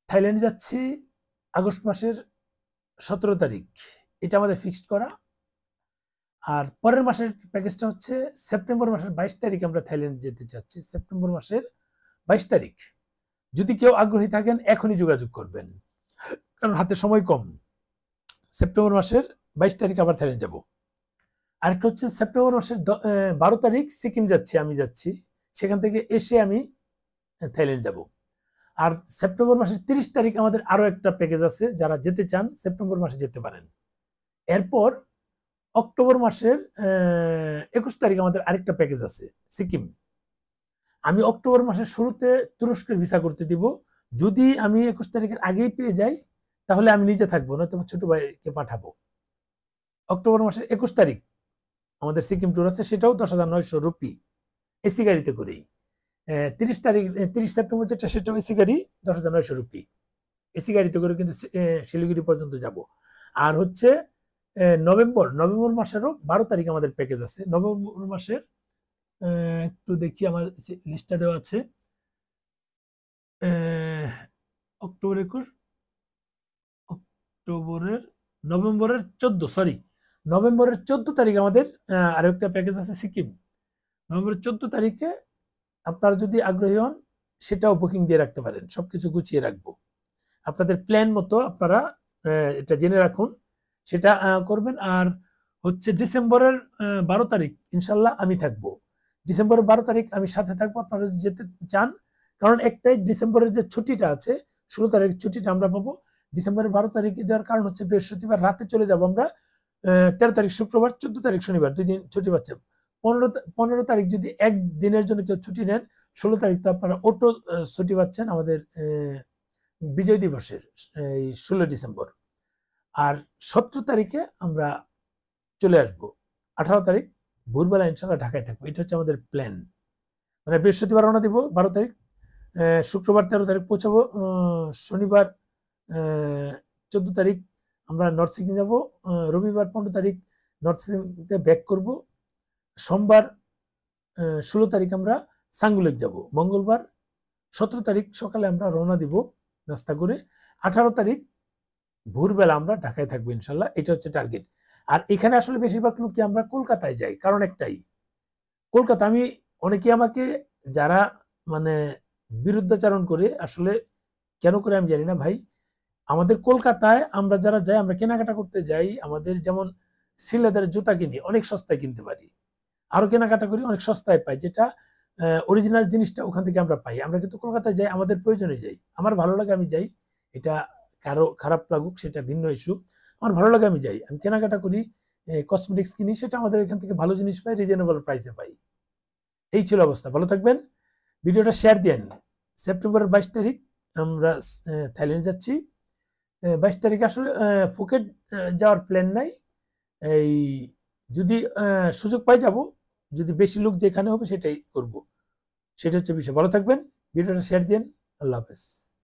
Thailand যাচ্ছি August মাসের 17 তারিখ, এটা আমাদের ফিক্সড করা। আর পরের মাসের প্যাকেজটা হচ্ছে সেপ্টেম্বর মাসের 22 তারিখ আমরা থাইল্যান্ড যেতে চাচ্ছি। সেপ্টেম্বর মাসের 22 তারিখ। যদি কেউ আগ্রহী থাকেন এখনই যোগাযোগ করবেন, কারণ হাতে সময় কম। সেপ্টেম্বর মাসের 22 তারিখ আবার থাইল্যান্ড যাব। আরেকটা হচ্ছে সেপ্টেম্বর মাসের 12 তারিখ সিকিম যাচ্ছি, আমি যাচ্ছি। সেখান থেকে এসে আমি থাইল্যান্ড যাব। আর সেপ্টেম্বর মাসের 30 তারিখ আমাদের আরো একটা প্যাকেজ আছে, যারা যেতে চান সেপ্টেম্বর মাসে যেতে পারেন। এরপর অক্টোবর মাসের 21 তারিখ আমাদের আরেকটা প্যাকেজ আছে সিকিম। আমি অক্টোবর মাসের শুরুতে তুরস্কের ভিসা করতে দিব। যদি আমি 21 তারিখের আগেই পেয়ে যাই তাহলে আমি নিজে থাকবো, নয়তো ছোট ভাইকে পাঠাবো। অক্টোবর মাসের 21 তারিখ আমাদের সিকিম ট্যুর আছে, সেটাও 10,900 রুপি এসি গাড়িতে করেই। 30 তারিখ 30 সেপ্টেম্বর যেটা, সেটাও এসি গাড়ি, 10,900 রুপি এসি গাড়িতে করে কিন্তু শিলিগুড়ি পর্যন্ত যাব। আর হচ্ছে নভেম্বর মাসেরও 12 তারিখ আমাদের প্যাকেজ আছে। নভেম্বর মাসের একটু দেখি, আমার লিস্টটা দেওয়া আছে। অক্টোবর 21, নভেম্বরের 14 তারিখ আমাদের আরেকটা প্যাকেজ আছে সিকিম। নভেম্বরের 14 তারিখে আপনারা যদি আগ্রহী হন সেটাও বুকিং দিয়ে রাখতে পারেন, সবকিছু গুছিয়ে রাখবো। আপনাদের প্ল্যান মতো আপনারা এটা জেনে রাখুন, সেটা করবেন। আর হচ্ছে ডিসেম্বরের 12 তারিখ ইনশাল্লাহ আমি থাকবো। ডিসেম্বরের 12 তারিখ আমি সাথে থাকবো, আপনারা যদি যেতে চান। কারণ একটাই ডিসেম্বরের যে ছুটিটা আছে, 16 তারিখ ছুটিটা আমরা পাবো। ডিসেম্বরের 12 তারিখ দেওয়ার কারণ হচ্ছে বৃহস্পতিবার রাতে চলে যাব আমরা। 13 তারিখ শুক্রবার, 14 তারিখ শনিবার, 2 দিন ছুটি পাচ্ছে। 15 তারিখ যদি একদিনের জন্য কেউ ছুটি নেন, 16 তারিখ তো আপনারা অটো ছুটি পাচ্ছেন আমাদের বিজয় দিবসের, এই 16 ডিসেম্বর। আর 17 তারিখে আমরা চলে আসব। 18 তারিখ ভোরবেলা ইনশাল্লাহ ঢাকায় থাকবো। এটা হচ্ছে আমাদের প্ল্যান। মানে বৃহস্পতিবার রওনা দিব 12 তারিখ, শুক্রবার 13 তারিখ পৌঁছাবো, শনিবার 14 তারিখ আমরা নর্থ সিকিম যাব, রবিবার 15 তারিখ নর্থ সিকিমতে ব্যাক করব, সোমবার 16 তারিখ আমরা সাঙ্গুলেক যাব, মঙ্গলবার 17 তারিখ সকালে আমরা রওনা দিব নাস্তা করে। 18 তারিখ ভোরবেলা আমরা ঢাকায় থাকবো ইনশাল্লাহ। এটা হচ্ছে টার্গেট। আর এখানে আসলে বেশিরভাগ লোকই আমরা কলকাতায় যাই, কারণ একটাই, কলকাতা, আমি অনেকে আমাকে যারা মানে বিরুদ্ধাচারণ করে, আসলে কেন করে আমি জানি না ভাই। আমাদের কলকাতায় আমরা যারা যাই, আমরা কেনাকাটা করতে যাই, আমাদের যেমন সিলেদার জুতা কিনি অনেক সস্তায় কিনতে পারি, আরো কেনাকাটা করি অনেক সস্তায় পাই, যেটা অরিজিনাল জিনিসটা ওখান থেকে আমরা পাই। আমরা কিন্তু কলকাতায় যাই আমাদের প্রয়োজনে যাই, আমার ভালো লাগে আমি যাই, এটা কারো খারাপ লাগুক সেটা ভিন্ন ইস্যু। আমার ভালো লাগে আমি যাই, আমি কেনাকাটা করি, কসমেটিক্স কিনি, সেটা আমাদের এখান থেকে ভালো জিনিস পাই, রিজনেবল প্রাইসে পাই। এই ছিল অবস্থা। ভালো থাকবেন, ভিডিওটা শেয়ার দেন। সেপ্টেম্বরের 22 তারিখ আমরা থাইল্যান্ড যাচ্ছি। 22 তারিখে আসলে ফুকেট যাওয়ার প্ল্যান নাই, এই যদি সুযোগ পাই যাব, যদি বেশি লোক যেখানে হবে সেটাই করব, সেটা হচ্ছে বিষয়। ভালো থাকবেন, ভিডিওটা শেয়ার দেন। আল্লাহ হাফেজ।